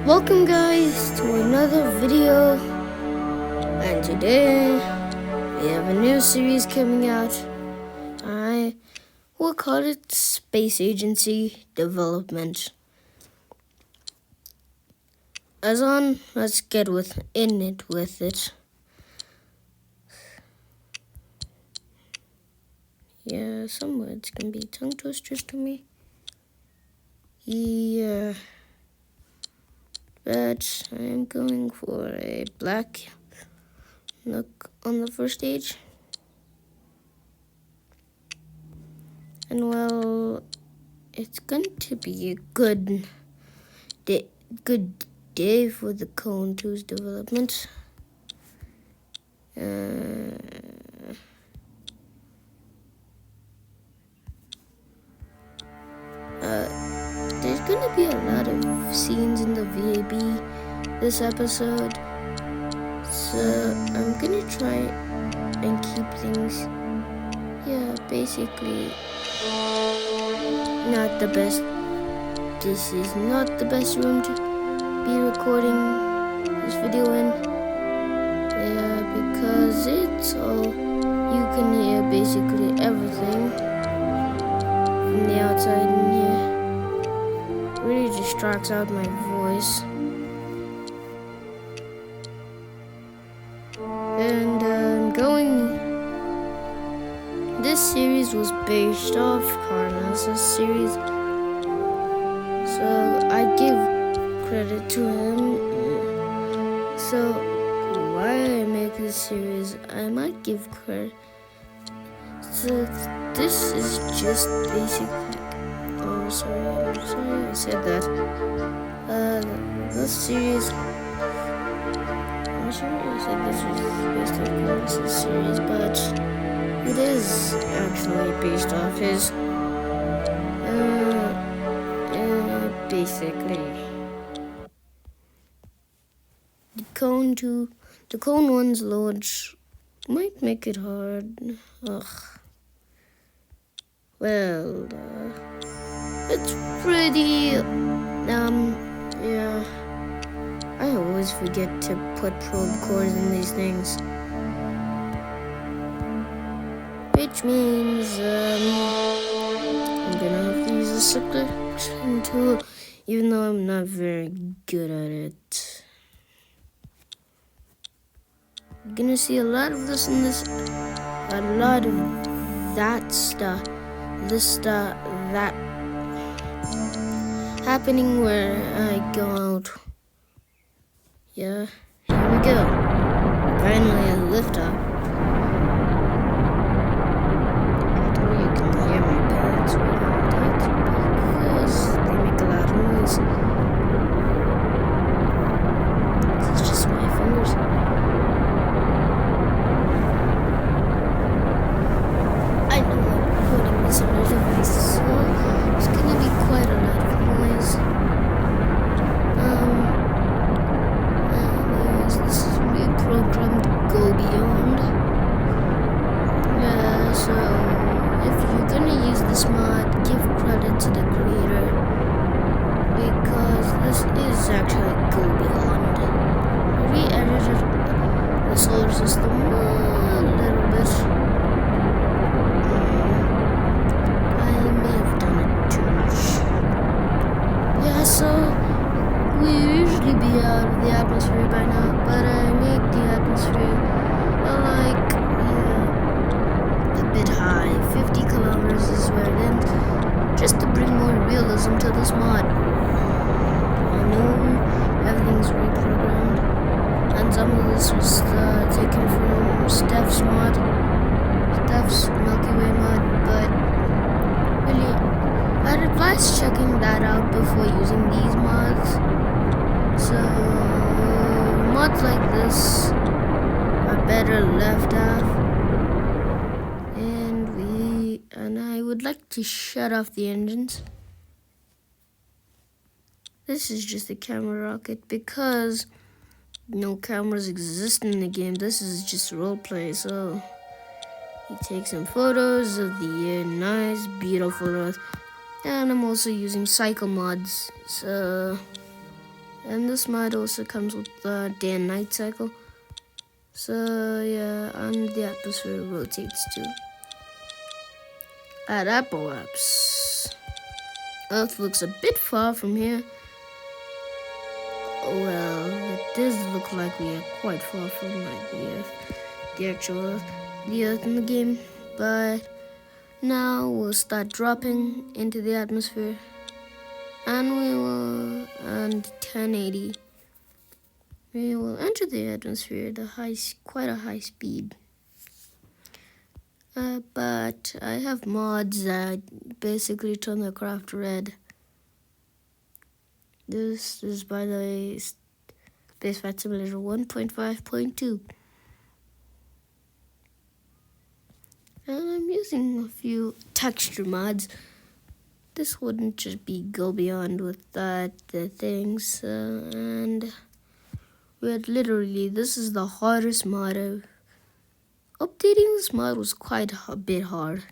Welcome guys to another video, and today we have a new series coming out. I will call it Space Agency Development. Let's get with it. Yeah, some words can be tongue twisters to me. Yeah. But I'm going for a black look on the first stage. And well, it's going to be a good day for the Cone 2's development. There's gonna be a lot of scenes in the VAB this episode, so I'm gonna try and keep things, basically not the best. This is not the best room to be recording this video in, because it's all, you can hear basically everything from the outside in here. Really distracts out my voice. And this series was based off Carlos' series, so I give credit to him. So why I make this series, I might give credit. So this is just basically, I'm sorry I said that. This series, I'm sure I said this was based on Carlos' series, but it is actually based off his, basically. The Cone 1's launch might make it hard. Well, it's pretty, I always forget to put probe cores in these things. Which means, I'm gonna have to use the selection tool, even though I'm not very good at it. You're gonna see a lot of this in this, a lot of that stuff, that happening where I go out. Yeah, here we go. Finally a lift up. Although you can hear my parents right on that because they make a lot of noise. It's just my fingers. I know I'm recording this on a device, so it's gonna be quite a lot of noise. Anyways, this is reprogrammed Go Beyond. So if you're gonna use this mod, give credit to the creator, because this is actually Go Beyond. I re-edited the solar system a little bit. I may have done it too much. Yeah, so we usually be out of the atmosphere by now, but I made the atmosphere a bit high. 50 kilometers is where it ends, just to bring more realism to this mod. I know everything's reprogrammed, and some of this was taken from Steph's Milky Way mod, but really, I'd advise checking that out before using these mods. So mods like this are better left off. And I would like to shut off the engines. This is just a camera rocket because no cameras exist in the game. This is just roleplay, so you take some photos of the nice, beautiful Earth. And I'm also using cycle mods, so And this mod also comes with the day and night cycle. So yeah, and the atmosphere rotates too. At Apoap's, Earth looks a bit far from here. Well, it does look like we are quite far from the actual Earth, the Earth in the game. But now we'll start dropping into the atmosphere, and we will, and 1080. We will enter the atmosphere at quite a high speed. But I have mods that basically turn the craft red. This is, by the way, Space Flight Simulator 1.5.2. And I'm using a few texture mods. This wouldn't just go beyond with the things. And literally, this is the hardest mod. Updating this mod was quite a bit hard.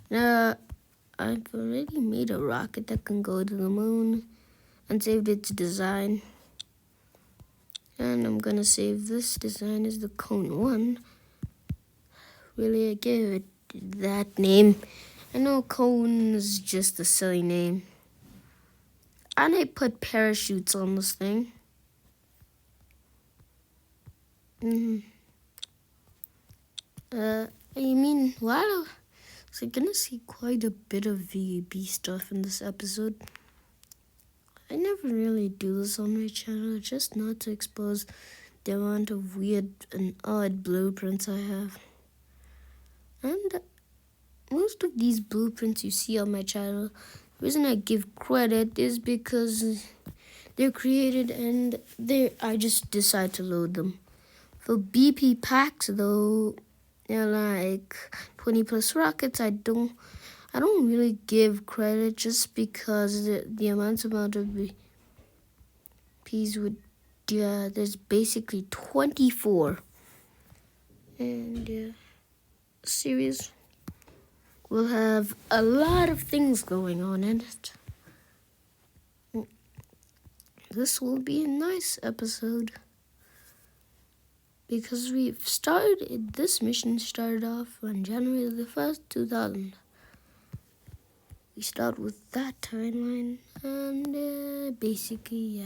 Now, I've already made a rocket that can go to the moon and saved its design. And I'm gonna save this design as the Cone 1. Really, I gave it that name. I know Cone is just a silly name. And I put parachutes on this thing. Wow. So you're gonna see quite a bit of VAB stuff in this episode. I never really do this on my channel, just not to expose the amount of weird and odd blueprints I have. And most of these blueprints you see on my channel, the reason I give credit is because they're created and I just decide to load them. For BP packs though, they're like 20 plus rockets. I don't really give credit just because the amount of BPs would there's basically 24. And series will have a lot of things going on in it. This will be a nice episode. Because this mission started off on January the 1st, 2000. We start with that timeline, and basically,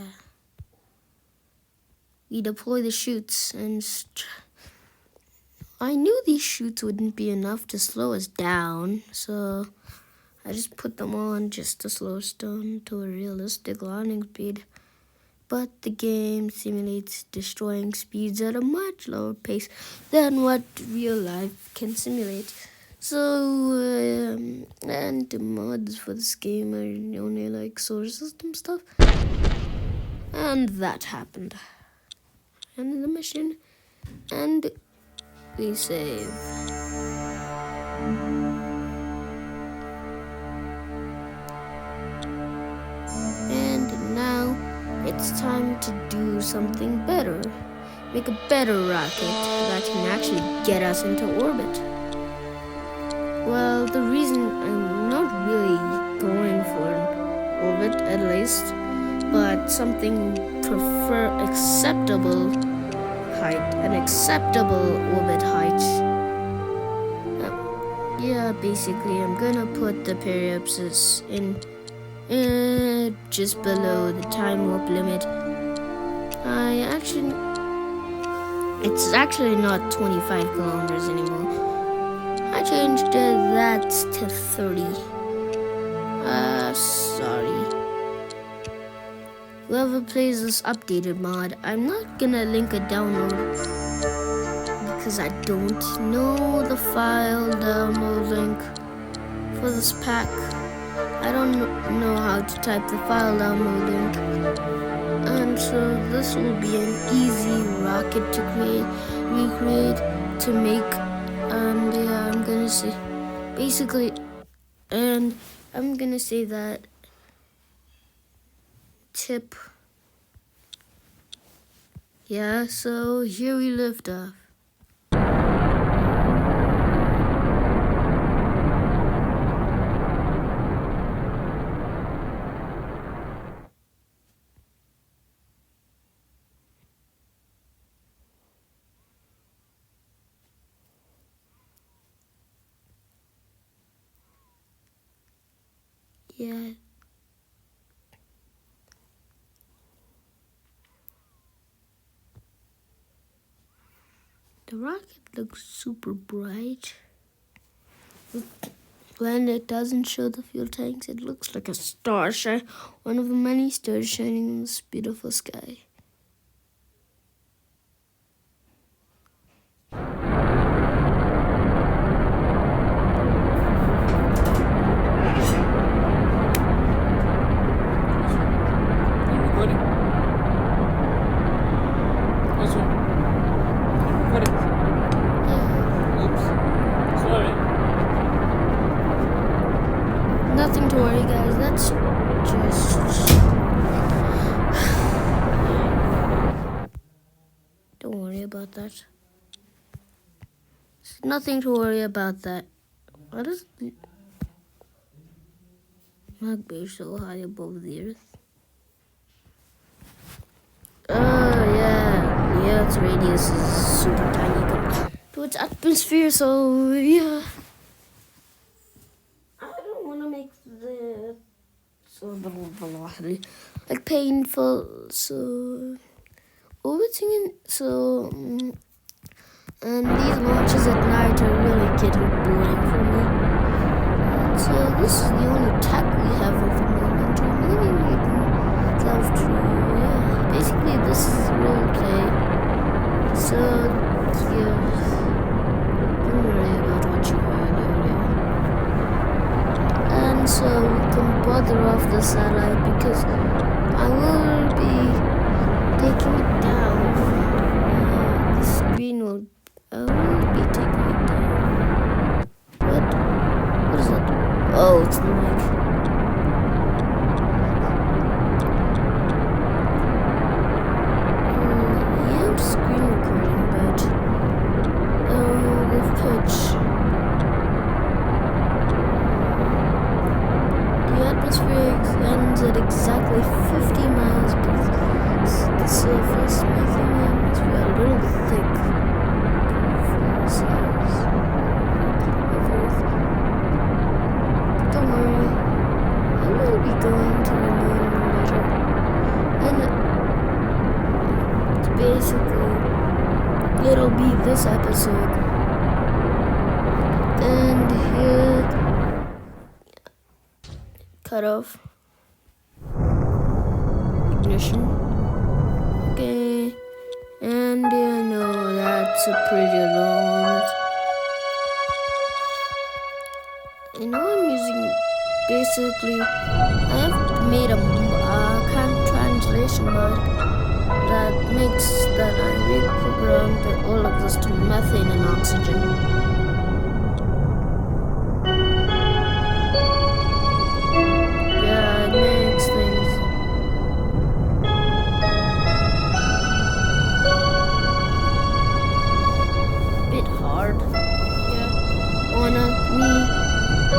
we deploy the chutes, and I knew these chutes wouldn't be enough to slow us down, so I just put them on just to slow us down to a realistic landing speed. But the game simulates destroying speeds at a much lower pace than what real life can simulate. So, and the mods for this game are only like solar system stuff. And that happened. And the mission, and we save. And now it's time to do something better. Make a better rocket that can actually get us into orbit. Well, the reason I'm not really going for an orbit, at least, but something acceptable height, an acceptable orbit height. Basically, I'm gonna put the periapsis in just below the time warp limit. It's actually not 25 kilometers anymore. I changed that to 30. Sorry. Whoever plays this updated mod, I'm not gonna link a download because I don't know the file download link for this pack. I don't know how to type the file download link. And so this will be an easy rocket to recreate, to make. And I'm gonna say, basically, and I'm gonna say that tip. So here we lift off. Yeah. The rocket looks super bright. When it doesn't show the fuel tanks, it looks like a star shine, one of the many stars shining in this beautiful sky. Nothing to worry, guys. That's just... Don't worry about that. There's nothing to worry about that. What is the... Magpie so high above the earth? Oh, yeah. The Earth's radius is super tiny compared to its atmosphere, so yeah. I don't want to make the so little velocity like painful, so orbiting, so and these launches at night are really getting boring for me. And so this is the only tech we have at the moment. Maybe we can delve through. Yeah, basically this is role play. So yeah, don't worry about what you heard earlier. And so we can bother off the satellite because I will be taking it down. The screen will. I will be taking it down. What is that? Oh, it's the mic. Yeah, I'm screen recording, but the pitch. The atmosphere ends at exactly 50 miles beneath the surface, making the atmosphere a little thick for the size of Earth. Don't worry, I will be going to the moon later. And basically, it'll be this episode. And here, cut off. Ignition. Okay. And I know that's a pretty long. I know I'm using basically, I have made a kind of translation mod that makes that I reprogrammed all of this to methane and oxygen.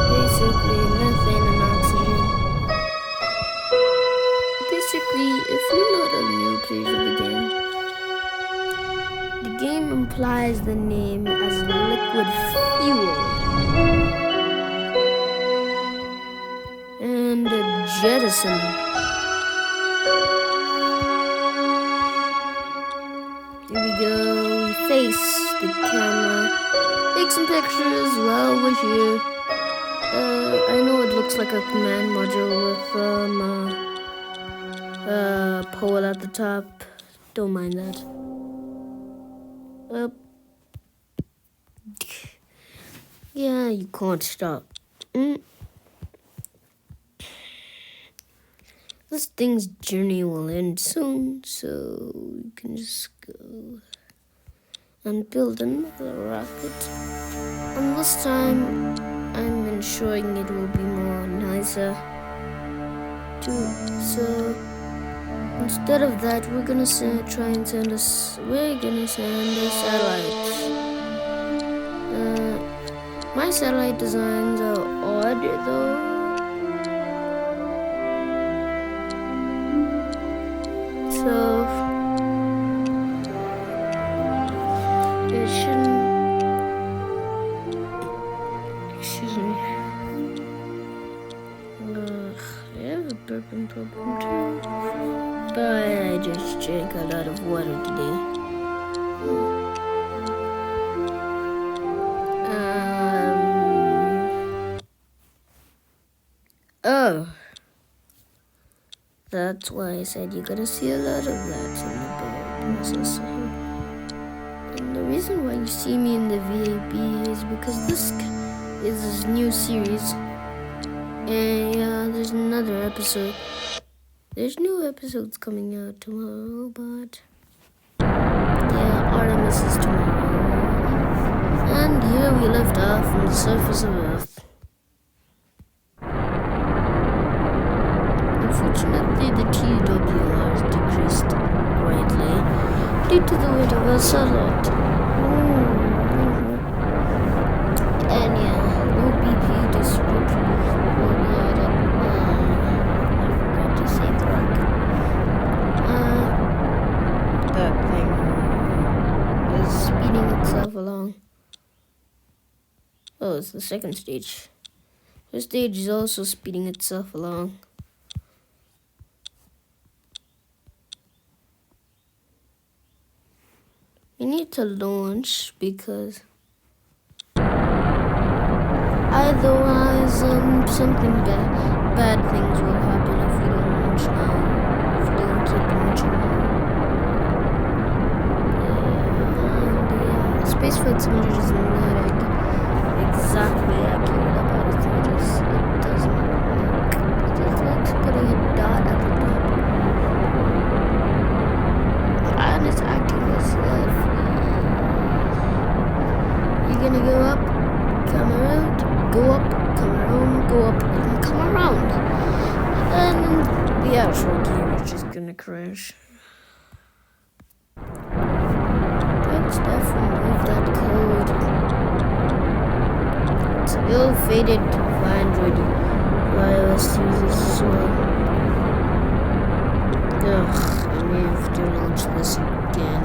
Basically methane and oxygen. Basically, if you're not a new player of the game implies the name as liquid fuel. And a jettison. Here we go, we face the camera. Take some pictures while we're here. I know it looks like a command module with a pole at the top. Don't mind that. Yeah, you can't stop. This thing's journey will end soon, so we can just go and build another rocket. And this time, I'm ensuring it will be more nicer too. So instead of that, we're gonna try and send us. We're gonna send a satellite. My satellite designs are odd though. So it shouldn't. Excuse me. But I just drank a lot of water today. Oh. That's why I said you're gonna see a lot of that in the build process. And the reason why you see me in the VAB is because this is this new series. And yeah, there's another episode. There's new episodes coming out tomorrow, but yeah, Artemis is tomorrow. And here we left off on the surface of Earth. Unfortunately, the TWR has decreased greatly due to the weight of our satellite. And yeah, no BP description. I forgot to say correct. That thing is speeding itself along. Oh, it's the second stage. The stage is also speeding itself along. We need to launch because otherwise something bad things will happen if we don't launch now. If we don't keep launching now. Yeah. Space Flight Simulator is not exactly accurate about its images. It doesn't look. It just likes putting a dot at the top. And it's acting as if you're gonna go up, come around, go up, come around, go up, and come around. And the actual game is just gonna crash. Let's definitely remove that code. It's ill-fated for Android iOS users as well. Ugh, I may have to launch this again.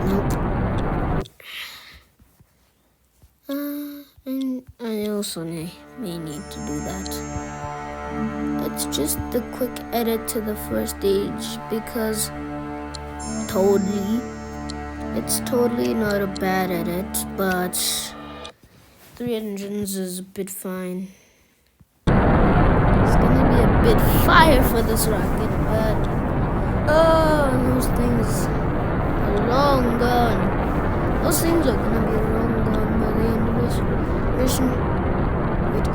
Nope. And I also may need to do that. It's just the quick edit to the first stage because it's totally not a bad edit, but 3 engines is a bit fine. It's gonna be a bit fire for this rocket, but those things are long gone. Those things are gonna be long gone by the end of this mission. Wait.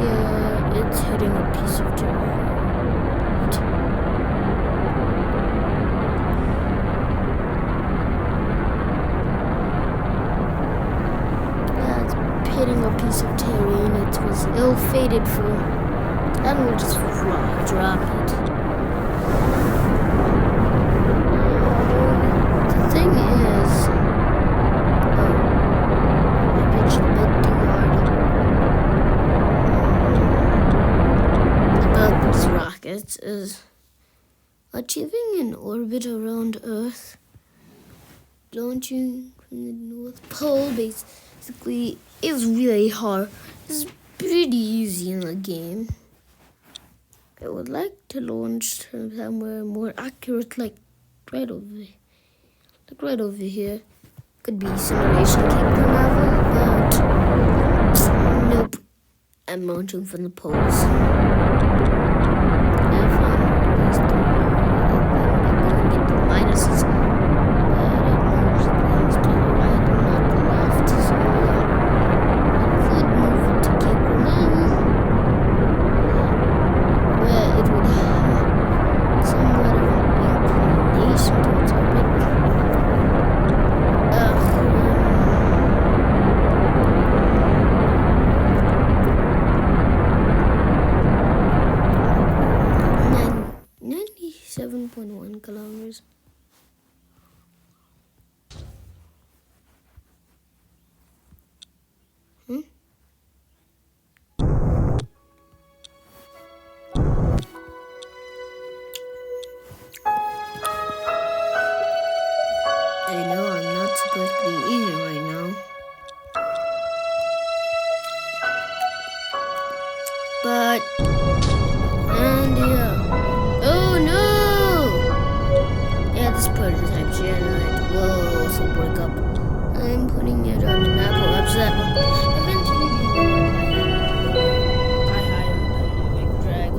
Yeah, it's hitting a piece of terrain. Wait. Yeah, it's hitting a piece of terrain. It was ill-fated for, and we'll just drop it. The thing is, I pitched a bit too hard. About these rockets is achieving an orbit around Earth, launching from the North Pole basically is really hard. It's pretty easy in the game. I would like to launch somewhere more accurate, like right over here. Could be Simulation Cape Canaveral, but nope. I'm launching from the poles. Have fun. I'm gonna get the minuses. But it moves things to the right and not the left. So I could move it to Cape Canaveral, where it would have somewhat of an inclination towards orbit. But and yeah. Oh no! Yeah, this prototype generator will also break up. I'm putting it on an Apocalypse that will eventually be by higher dynamic drag.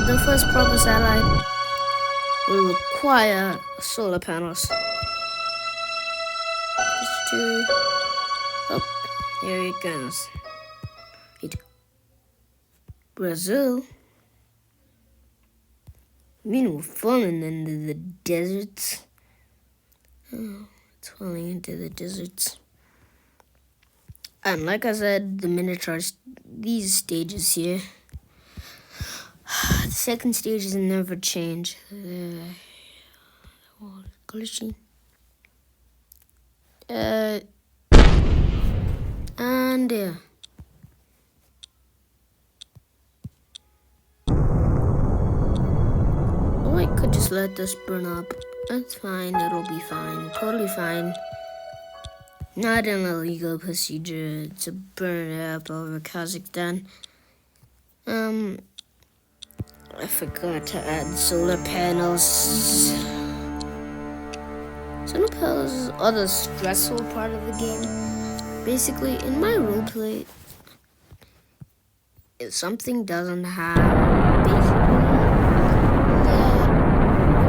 The first proper satellite will require solar panels. Just to here it goes. Brazil. We're falling into the deserts. Oh, it's falling into the deserts. And like I said, the miniatures, these stages here, the second stages never change. Color scheme. And yeah. Oh, I could just let this burn up. That's fine, it'll be fine, totally fine. Not an illegal procedure to burn it up over Kazakhstan. I forgot to add solar panels. Solar panels are the stressful part of the game. Basically, in my roleplay, if something doesn't have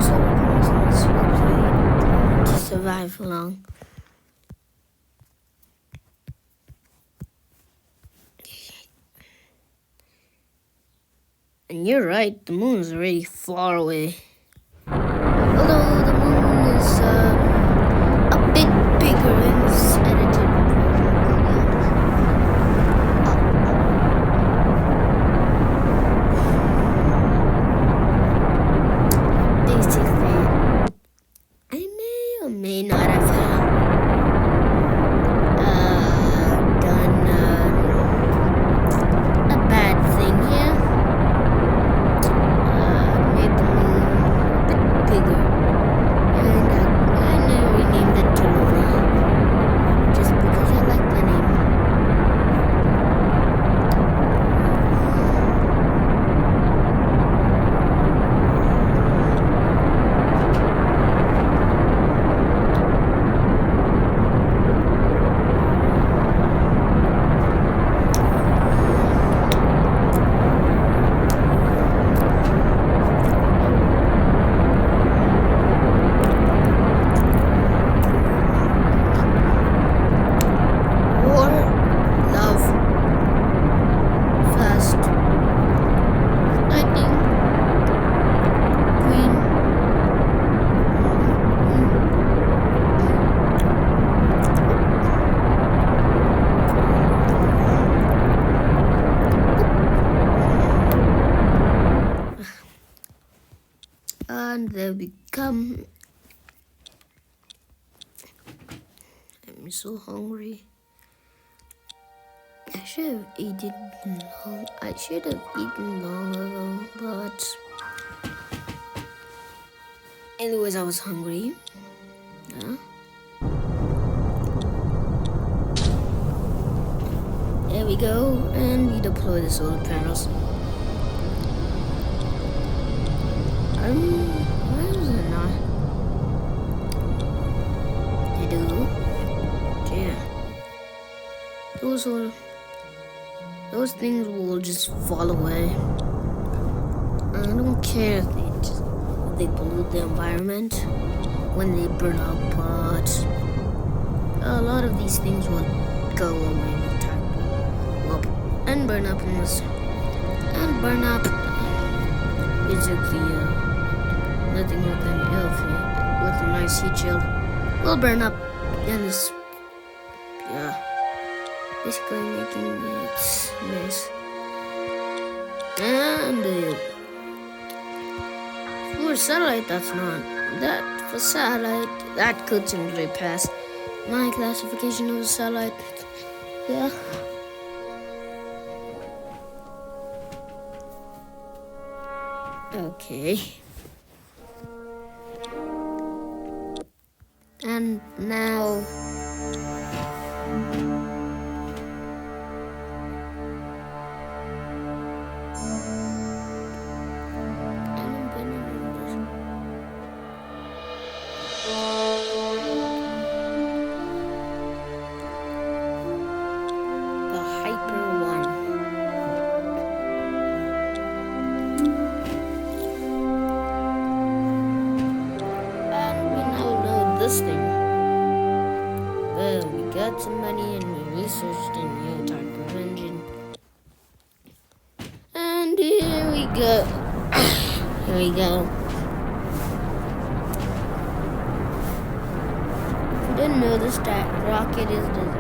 solar panels in this roleplay to survive long. And you're right, the moon is already far away. Although the moon is a bit bigger in this edited basically, I may or may not have done a bad thing here. Made the moon a bit bigger, and I renamed it to Luna, just because I like the name. And they become. I'm so hungry. I should have eaten long ago, but anyways, I was hungry. Yeah. There we go, and we deploy the solar panels. Why is it not? They do. Yeah. Those things will just fall away. I don't care if they pollute the environment when they burn up, but a lot of these things will go away with time. Well, and burn up in this. And burn up basically nothing with an elf with a nice heat shield will burn up in this. Yeah. Basically making it nice. And for satellite, that's not that. For satellite, that could simply pass my classification of a satellite. Yeah. Okay. And now. go. Here we go. If you didn't know this, that rocket is designed.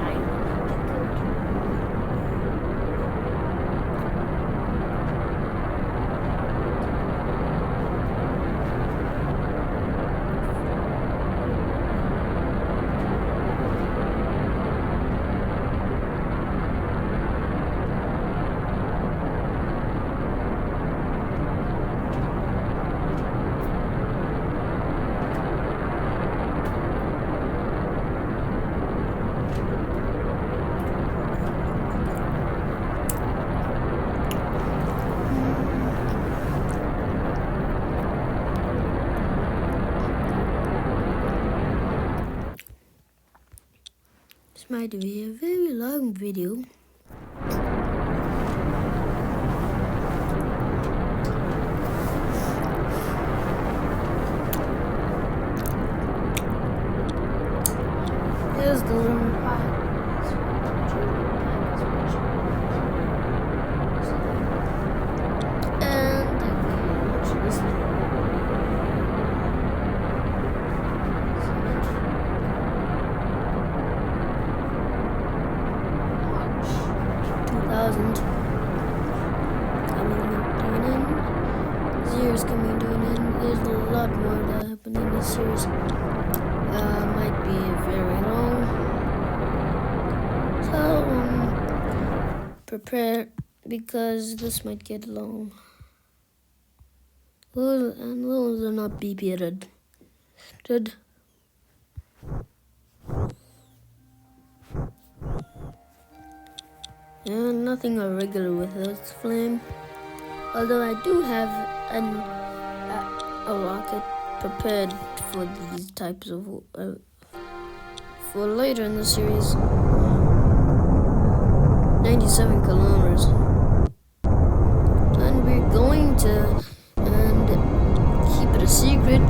This might be a very long video. Here's the little pie. And this 2000 coming to an end. Zero's coming to an end. There's a lot more that happened in this series. Might be very long. So prepare because this might get long. And those are not be period. And nothing irregular with this flame. Although I do have a rocket prepared for these types of for later in the series. 97 kilometers, and we're going to keep it a secret.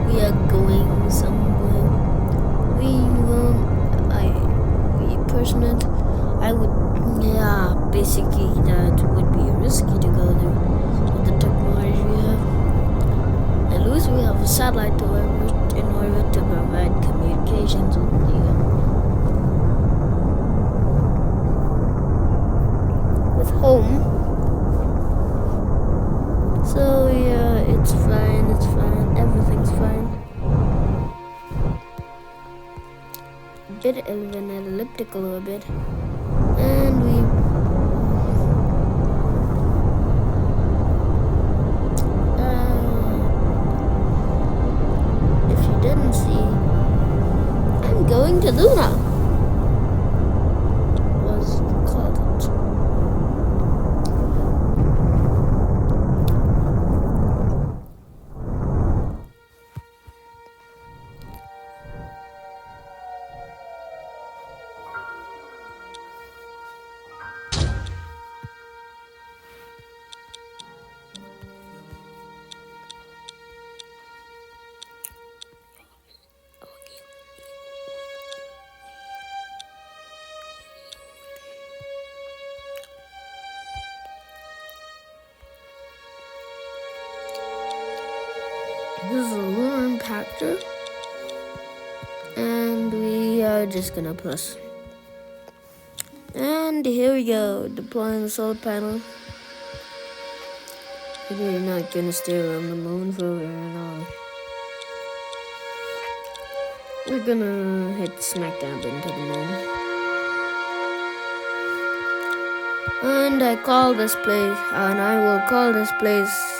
We are going somewhere. I would. Yeah, basically that would be risky to go there with the technology we have. At least we have a satellite to orbit in order to provide communications with home. So yeah, it's fine, everything's fine. A bit of an elliptical orbit. And if you didn't see, I'm going to Luna. Was called it. This is a lunar impactor, and we are just gonna press. And here we go, deploying the solar panel. We're not gonna stay around the moon for very long. We're gonna hit smack dab into the moon. And I will call this place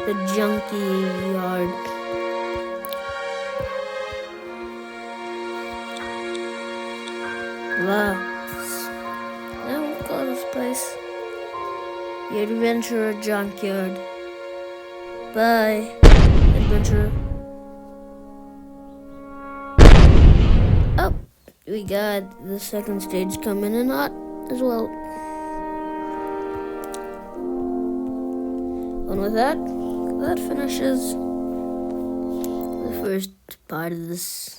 the Junkie Yard. Wow. Now we'll call this place the Adventurer Junkyard. Bye, adventurer. Oh, we got the second stage coming in hot as well. And with that finishes the first part of this